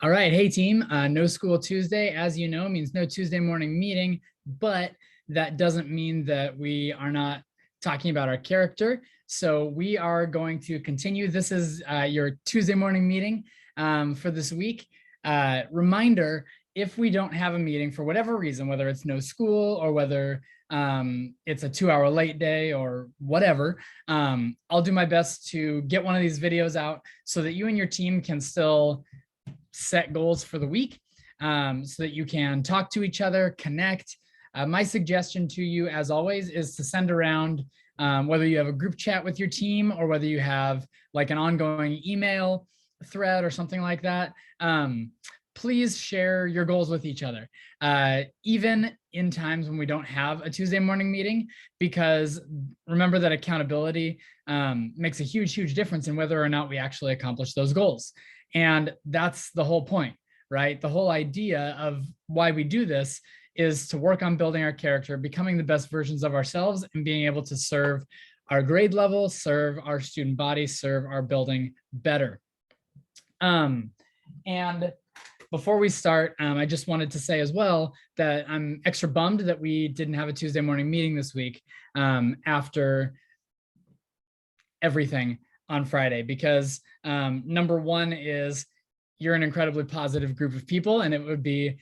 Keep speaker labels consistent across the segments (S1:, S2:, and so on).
S1: All right. Hey, team. No school Tuesday, as you know, means no Tuesday morning meeting, but that doesn't mean that we are not talking about our character. So we are going to continue. This is your Tuesday morning meeting for this week. Reminder, if we don't have a meeting for whatever reason, whether it's no school or whether it's a 2-hour late day or whatever, I'll do my best to get one of these videos out so that you and your team can still set goals for the week so that you can talk to each other, connect. My suggestion to you, as always, is to send around, whether you have a group chat with your team or whether you have like an ongoing email thread or something like that. Please share your goals with each other, even in times when we don't have a Tuesday morning meeting, because remember that accountability makes a huge difference in whether or not we actually accomplish those goals. And that's the whole point, right? The whole idea of why we do this is to work on building our character, becoming the best versions of ourselves, and being able to serve our grade level, serve our student body, serve our building better. And before we start, I just wanted to say as well that I'm extra bummed that we didn't have a Tuesday morning meeting this week after everything on Friday, because number one is you're an incredibly positive group of people, and it would be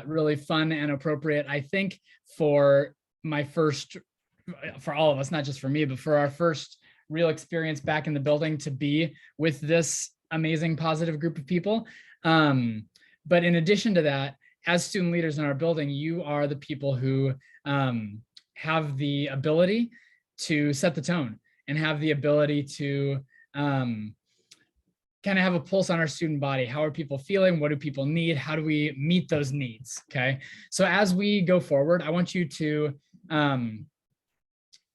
S1: really fun and appropriate, I think, for all of us, not just for me, but for our first real experience back in the building to be with this amazing positive group of people. But in addition to that, as student leaders in our building, you are the people who have the ability to set the tone and have the ability to kind of have a pulse on our student body. How are people feeling? What do people need? How do we meet those needs? Okay. So as we go forward, I want you to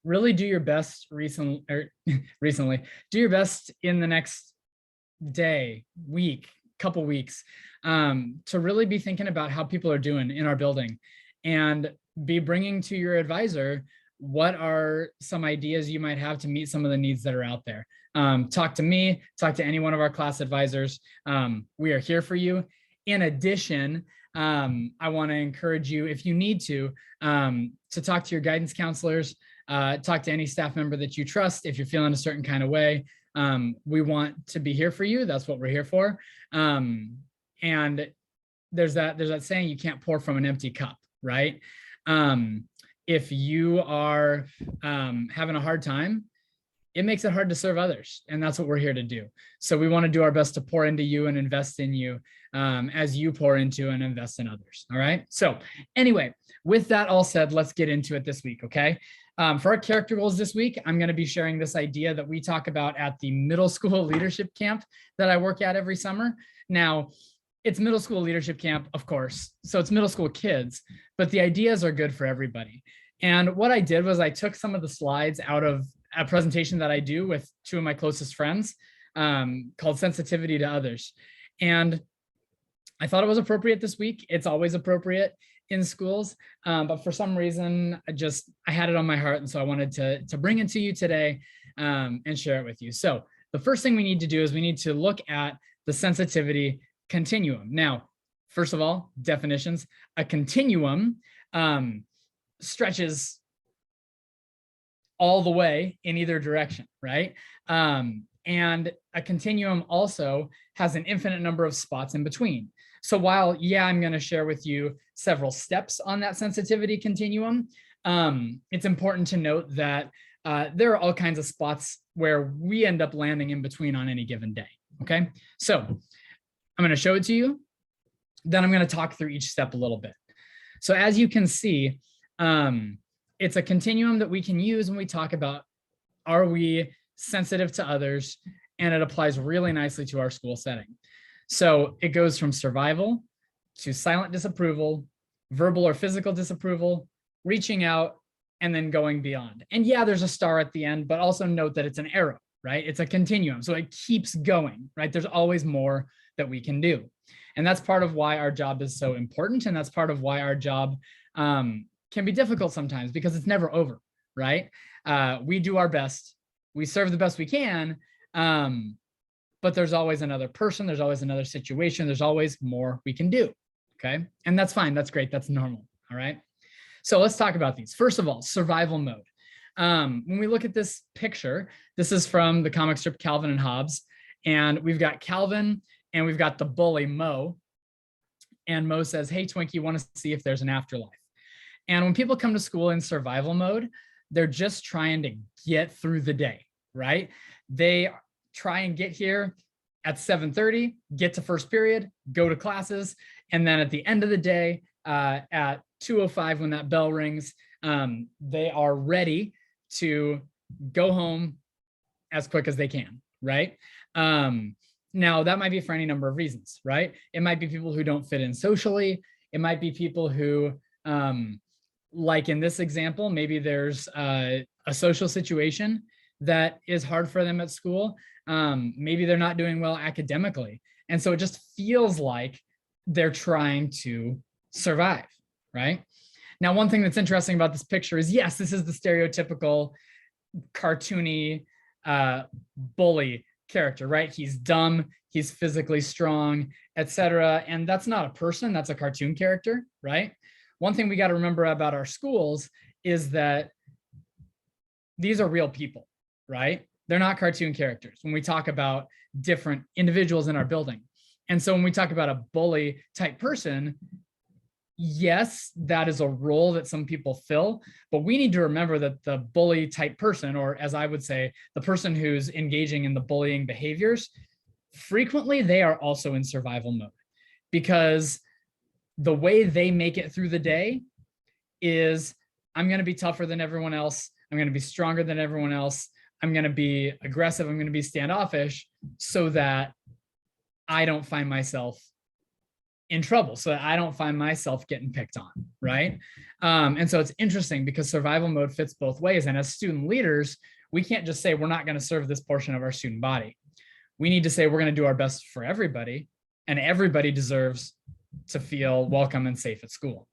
S1: really do your best recently, do your best in the next day, week, couple weeks, to really be thinking about how people are doing in our building and be bringing to your advisor what are some ideas you might have to meet some of the needs that are out there. Talk to me, talk to any one of our class advisors. We are here for you. In addition, I want to encourage you, if you need to talk to your guidance counselors, talk to any staff member that you trust. If you're feeling a certain kind of way, we want to be here for you. That's what we're here for. And there's that saying, you can't pour from an empty cup, right? If you are having a hard time, it makes it hard to serve others. And that's what we're here to do. So we want to do our best to pour into you and invest in you as you pour into and invest in others. All right. So anyway, with that all said, let's get into it this week. Okay. For our character goals this week, I'm going to be sharing this idea that we talk about at the middle school leadership camp that I work at every summer. Now, it's middle school leadership camp, of course, so it's middle school kids, but the ideas are good for everybody. And what I did was I took some of the slides out of a presentation that I do with two of my closest friends called Sensitivity to Others. And I thought it was appropriate this week. It's always appropriate in schools, but for some reason, I had it on my heart. And so I wanted to bring it to you today and share it with you. So the first thing we need to do is we need to look at the sensitivity continuum. Now, first of all, definitions. A continuum stretches all the way in either direction, right? And a continuum also has an infinite number of spots in between. So while, yeah, I'm going to share with you several steps on that sensitivity continuum, it's important to note that there are all kinds of spots where we end up landing in between on any given day, okay? So I'm going to show it to you, then I'm going to talk through each step a little bit. So as you can see, it's a continuum that we can use when we talk about, are we sensitive to others? And it applies really nicely to our school setting. So it goes from survival to silent disapproval, verbal or physical disapproval, reaching out, and then going beyond. And yeah, there's a star at the end, but also note that it's an arrow, right? It's a continuum. So it keeps going, right? There's always more that we can do. And that's part of why our job is so important. And that's part of why our job can be difficult sometimes, because it's never over, right? We do our best. We serve the best we can. But but there's always another person, there's always another situation, there's always more we can do, okay? And that's fine, that's great, that's normal, all right? So let's talk about these. First of all, survival mode. When we look at this picture, this is from the comic strip Calvin and Hobbes, and we've got Calvin and we've got the bully Mo, and Mo says, hey, Twinkie, want to see if there's an afterlife. And when people come to school in survival mode, they're just trying to get through the day, right? They try and get here at 7:30, get to first period, go to classes, and then at the end of the day, at 2:05 when that bell rings, they are ready to go home as quick as they can, right? Now, that might be for any number of reasons, right? It might be people who don't fit in socially. It might be people who, like in this example, maybe there's a social situation that is hard for them at school. Maybe they're not doing well academically. And so it just feels like they're trying to survive, right? Now, one thing that's interesting about this picture is, yes, this is the stereotypical cartoony bully character, right? He's dumb, he's physically strong, etc. And that's not a person, that's a cartoon character, right? One thing we got to remember about our schools is that these are real people, right? They're not cartoon characters when we talk about different individuals in our building. And so when we talk about a bully type person, yes, that is a role that some people fill, but we need to remember that the bully type person, or as I would say, the person who's engaging in the bullying behaviors, frequently they are also in survival mode, because the way they make it through the day is, I'm going to be tougher than everyone else. I'm going to be stronger than everyone else. I'm going to be aggressive. I'm going to be standoffish so that I don't find myself in trouble, so that I don't find myself getting picked on, right? And so it's interesting because survival mode fits both ways. And as student leaders, we can't just say we're not going to serve this portion of our student body. We need to say we're going to do our best for everybody, and everybody deserves to feel welcome and safe at school.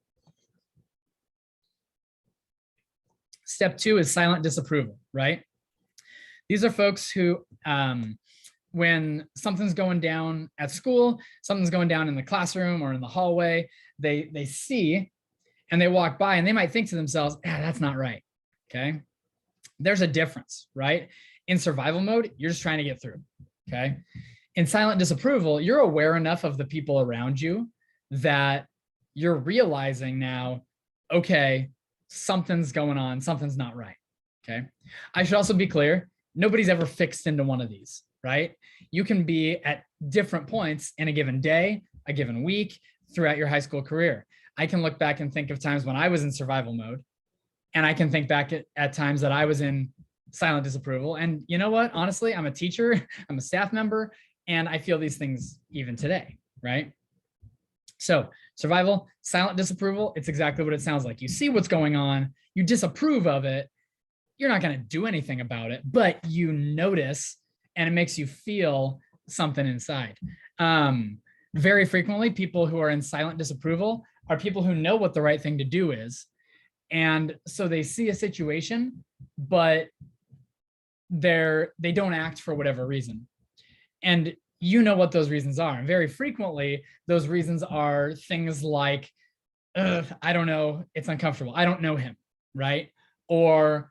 S1: Step 2 is silent disapproval, right? These are folks who, when something's going down at school, something's going down in the classroom or in the hallway, they see and they walk by and they might think to themselves, that's not right, okay? There's a difference, right? In survival mode, you're just trying to get through, okay? In silent disapproval, you're aware enough of the people around you that you're realizing now, okay, something's going on, something's not right, okay? I should also be clear, nobody's ever fixed into one of these, right? You can be at different points in a given day, a given week, throughout your high school career. I can look back and think of times when I was in survival mode, and I can think back at times that I was in silent disapproval. And you know what? Honestly, I'm a teacher, I'm a staff member, and I feel these things even today, right? So survival, silent disapproval, it's exactly what it sounds like. You see what's going on, you disapprove of it, you're not going to do anything about it, but you notice and it makes you feel something inside. Very frequently, people who are in silent disapproval are people who know what the right thing to do is. And so they see a situation, but they don't act for whatever reason. And you know what those reasons are. And very frequently, those reasons are things like, I don't know, it's uncomfortable. I don't know him, right? Or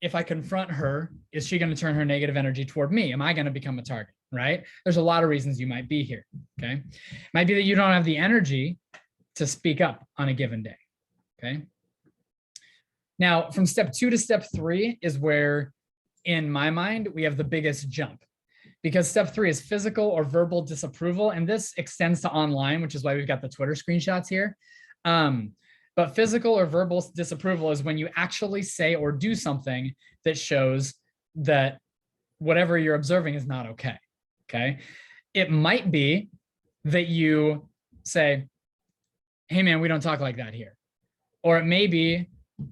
S1: if I confront her, is she going to turn her negative energy toward me? Am I going to become a target, right? There's a lot of reasons you might be here, okay? It might be that you don't have the energy to speak up on a given day, okay? Now, from step 2 to step 3 is where, in my mind, we have the biggest jump, because step 3 is physical or verbal disapproval, and this extends to online, which is why we've got the Twitter screenshots here. But physical or verbal disapproval is when you actually say or do something that shows that whatever you're observing is not okay, okay? It might be that you say, hey man, we don't talk like that here. Or it may be,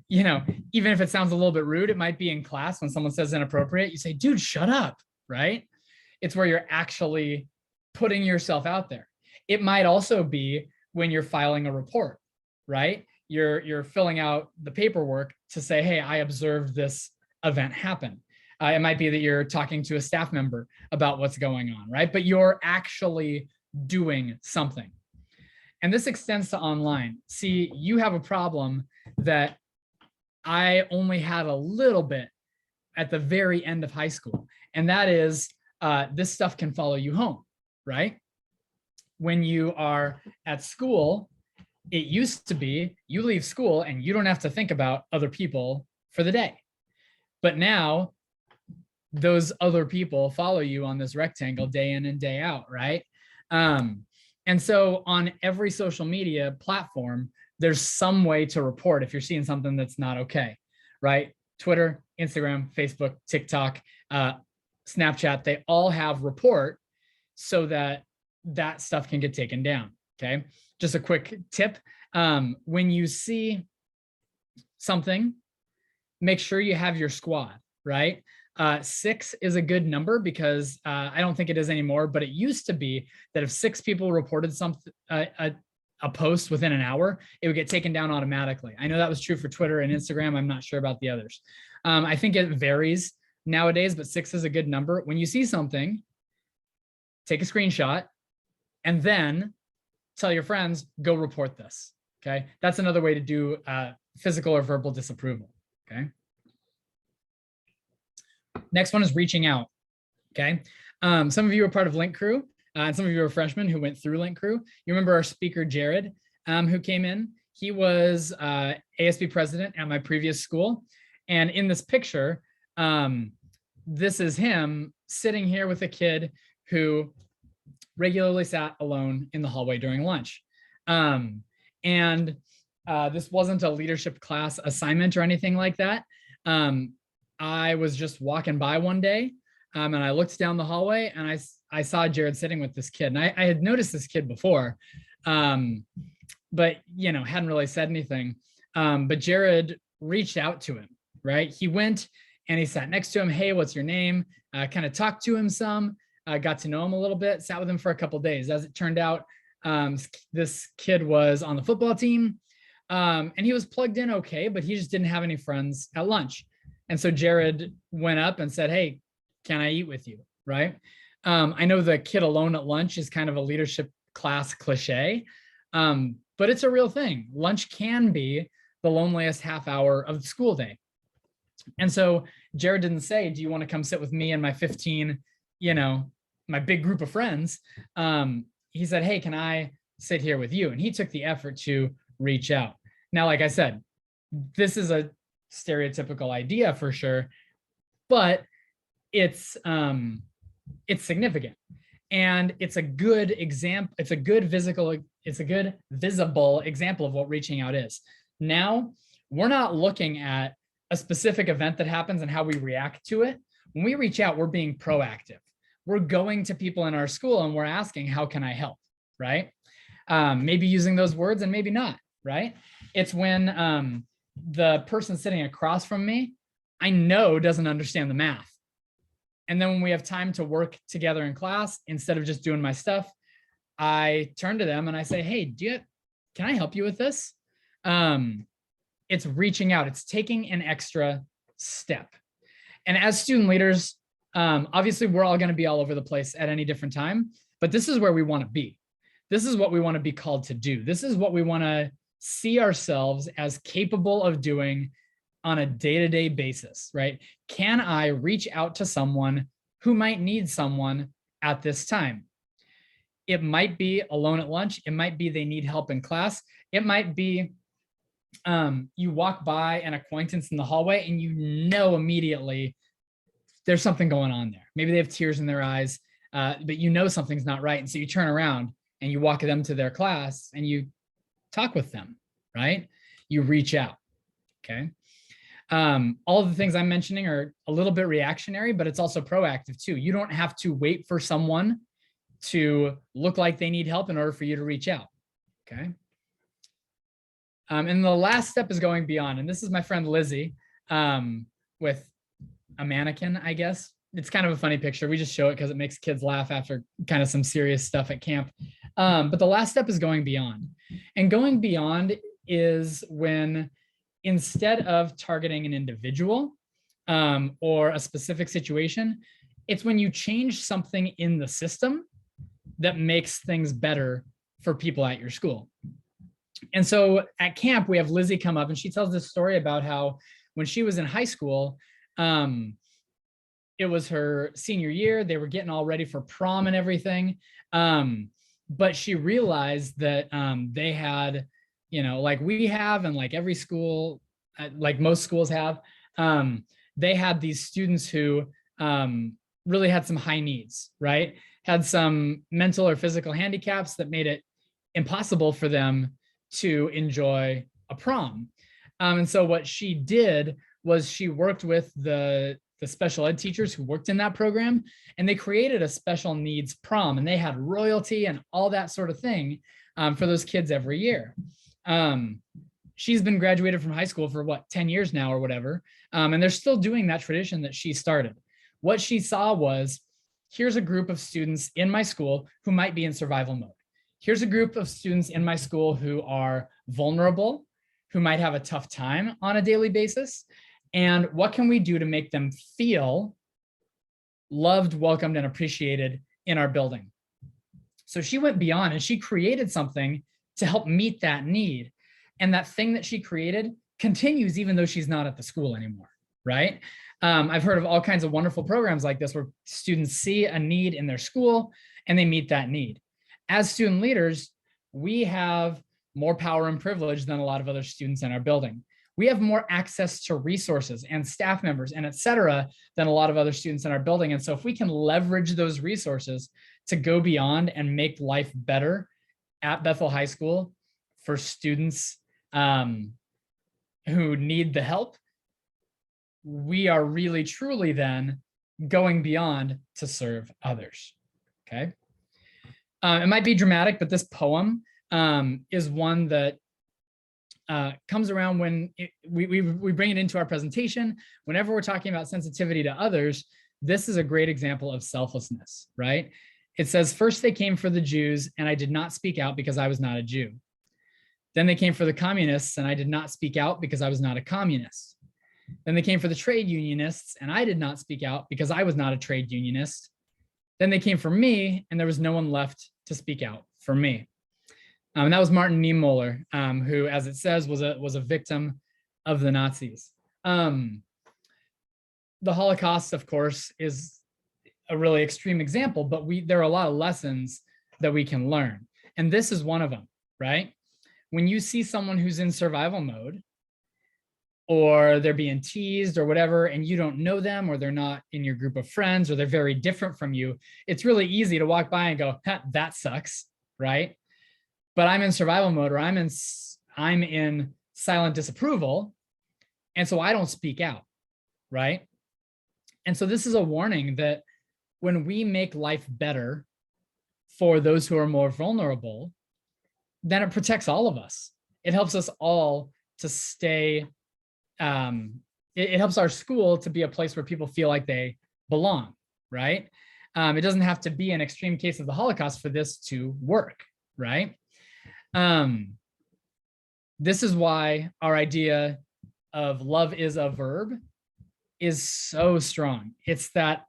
S1: you know, even if it sounds a little bit rude, it might be in class when someone says inappropriate, you say, dude, shut up, right? It's where you're actually putting yourself out there. It might also be when you're filing a report, right? You're filling out the paperwork to say, hey, I observed this event happen. It might be that you're talking to a staff member about what's going on, right? But you're actually doing something. And this extends to online. See, you have a problem that I only had a little bit at the very end of high school. And that is this stuff can follow you home, right? When you are at school, it used to be you leave school and you don't have to think about other people for the day. But now those other people follow you on this rectangle day in and day out, right? And so on every social media platform, there's some way to report if you're seeing something that's not okay, right? Twitter, Instagram, Facebook, TikTok, Snapchat, they all have report so that that stuff can get taken down, okay? Just a quick tip. When you see something, make sure you have your squad, right? 6 is a good number because I don't think it is anymore, but it used to be that if 6 people reported something, a post within an hour, it would get taken down automatically. I know that was true for Twitter and Instagram. I'm not sure about the others. I think it varies nowadays, but 6 is a good number. When you see something, take a screenshot and then tell your friends, go report this, okay? That's another way to do physical or verbal disapproval, okay? Next one is reaching out, okay? Some of you are part of Link Crew, and some of you are freshmen who went through Link Crew. You remember our speaker, Jared, who came in? He was ASB president at my previous school. And in this picture, this is him sitting here with a kid who regularly sat alone in the hallway during lunch. This wasn't a leadership class assignment or anything like that. I was just walking by one day and I looked down the hallway and I saw Jared sitting with this kid. And I had noticed this kid before, but you know, hadn't really said anything. But Jared reached out to him, right? He went and he sat next to him. Hey, what's your name? Kind of talked to him some, got to know him a little bit, sat with him for a couple of days. As it turned out, this kid was on the football team and he was plugged in okay, but he just didn't have any friends at lunch. And so Jared went up and said, hey, can I eat with you, right? I know the kid alone at lunch is kind of a leadership class cliche, but it's a real thing. Lunch can be the loneliest half hour of the school day. And so Jared didn't say, do you want to come sit with me and my 15, you know, my big group of friends? He said, hey, can I sit here with you? And he took the effort to reach out. Now, like I said, this is a stereotypical idea for sure, but it's significant and it's a good example. It's a good visible example of what reaching out is. Now, we're not looking at a specific event that happens and how we react to it. When we reach out, we're being proactive. We're going to people in our school and we're asking, how can I help, right? Maybe using those words and maybe not, right? It's when the person sitting across from me, I know doesn't understand the math. And then when we have time to work together in class, instead of just doing my stuff, I turn to them and I say, hey, can I help you with this? It's reaching out. It's taking an extra step. And as student leaders, obviously we're all going to be all over the place at any different time, but this is where we want to be. This is what we want to be called to do. This is what we want to see ourselves as capable of doing on a day-to-day basis, right? Can I reach out to someone who might need someone at this time? It might be alone at lunch. It might be they need help in class. It might be you walk by an acquaintance in the hallway and you know immediately there's something going on there. Maybe they have tears in their eyes, but you know something's not right. And so you turn around and you walk them to their class and you talk with them, right? You reach out, okay? All of the things I'm mentioning are a little bit reactionary, but it's also proactive too. You don't have to wait for someone to look like they need help in order for you to reach out, okay? And the last step is going beyond. And this is my friend Lizzie with a mannequin, I guess. It's kind of a funny picture. We just show it because it makes kids laugh after kind of some serious stuff at camp. But the last step is going beyond. And going beyond is when instead of targeting an individual, or a specific situation. It's when you change something in the system that makes things better for people at your school. And so at camp, we have Lizzie come up and she tells this story about how when she was in high school, it was her senior year. They were getting all ready for prom and everything. But she realized that they had, like we have, and like every school, like most schools have, they had these students who really had some high needs, right? Had some mental or physical handicaps that made it impossible for them to enjoy a prom. And so what she did was she worked with the special ed teachers who worked in that program, and they created a special needs prom, and they had royalty and all that sort of thing for those kids every year. She's been graduated from high school for 10 years now or whatever. And they're still doing that tradition that she started. What she saw was, here's a group of students in my school who might be in survival mode. Here's a group of students in my school who are vulnerable, who might have a tough time on a daily basis. And what can we do to make them feel loved, welcomed, and appreciated in our building? So she went beyond and she created something to help meet that need. And that thing that she created continues even though she's not at the school anymore, right? I've heard of all kinds of wonderful programs like this where students see a need in their school and they meet that need. As student leaders, we have more power and privilege than a lot of other students in our building. We have more access to resources and staff members and et cetera than a lot of other students in our building. And so if we can leverage those resources to go beyond and make life better at Bethel High School for students who need the help, we are really, truly then going beyond to serve others, okay? It might be dramatic, but this poem is one that comes around when we bring it into our presentation. Whenever we're talking about sensitivity to others, this is a great example of selflessness, right? It says, first they came for the Jews, and I did not speak out because I was not a Jew. Then they came for the communists, and I did not speak out because I was not a communist. Then they came for the trade unionists, and I did not speak out because I was not a trade unionist. Then they came for me, and there was no one left to speak out for me. And that was Martin Niemöller, who, as it says, was a victim of the Nazis. The Holocaust, of course, is a really extreme example, but there are a lot of lessons that we can learn. And this is one of them, right? When you see someone who's in survival mode, or they're being teased or whatever, and you don't know them, or they're not in your group of friends, or they're very different from you, it's really easy to walk by and go, that sucks, right? But I'm in survival mode, or I'm in silent disapproval, and so I don't speak out, right? And so this is a warning that when we make life better for those who are more vulnerable, then it protects all of us. It helps us all to stay, it helps our school to be a place where people feel like they belong, right? It doesn't have to be an extreme case of the Holocaust for this to work, right? This is why our idea of love is a verb is so strong. It's that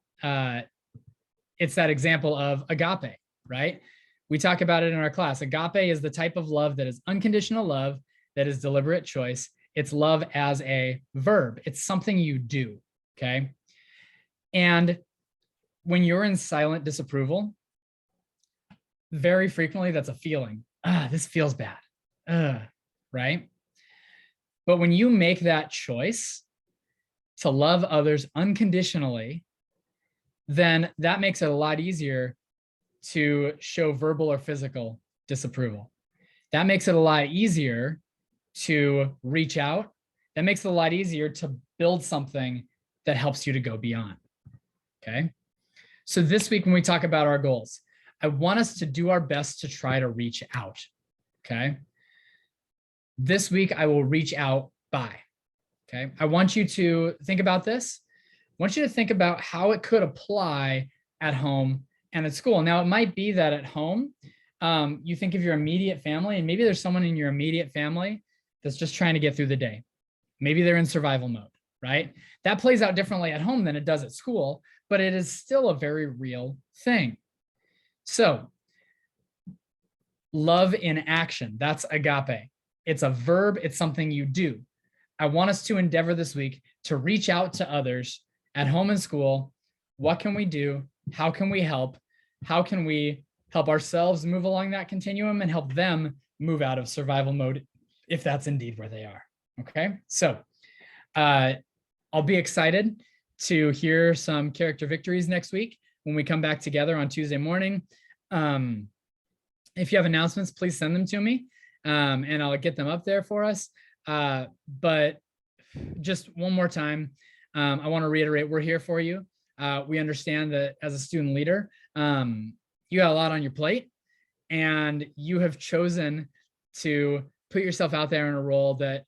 S1: example of agape, right? We talk about it in our class. Agape is the type of love that is unconditional love, that is deliberate choice. It's love as a verb. It's something you do, okay? And when you're in silent disapproval, very frequently that's a feeling. This feels bad, right? But when you make that choice to love others unconditionally, then that makes it a lot easier to show verbal or physical disapproval. That makes it a lot easier to reach out. That makes it a lot easier to build something that helps you to go beyond, okay? So this week when we talk about our goals, I want us to do our best to try to reach out, okay? This week I will reach out by, okay? I want you to think about this. I want you to think about how it could apply at home and at school. Now, it might be that at home, you think of your immediate family, and maybe there's someone in your immediate family that's just trying to get through the day. Maybe they're in survival mode. right? That plays out differently at home than it does at school, but it is still a very real thing. So love in action, that's agape. It's a verb, it's something you do. I want us to endeavor this week to reach out to others at home and school. What can we do? How can we help? How can we help ourselves move along that continuum and help them move out of survival mode if that's indeed where they are? Okay, so I'll be excited to hear some character victories next week when we come back together on Tuesday morning. If you have announcements, please send them to me, and I'll get them up there for us. But just one more time, I want to reiterate, we're here for you. We understand that as a student leader, you got a lot on your plate, and you have chosen to put yourself out there in a role that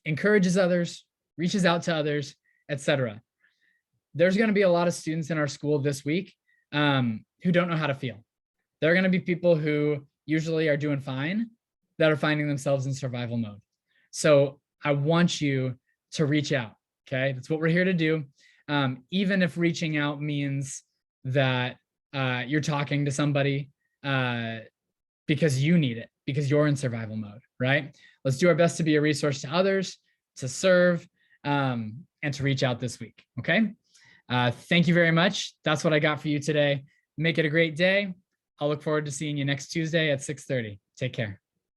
S1: encourages others, reaches out to others, etc. There's going to be a lot of students in our school this week who don't know how to feel. There are going to be people who usually are doing fine that are finding themselves in survival mode. So I want you to reach out. Okay, that's what we're here to do. Even if reaching out means that you're talking to somebody because you need it, because you're in survival mode, right? Let's do our best to be a resource to others, to serve, and to reach out this week, okay? Thank you very much. That's what I got for you today. Make it a great day. I'll look forward to seeing you next Tuesday at 6:30. Take care.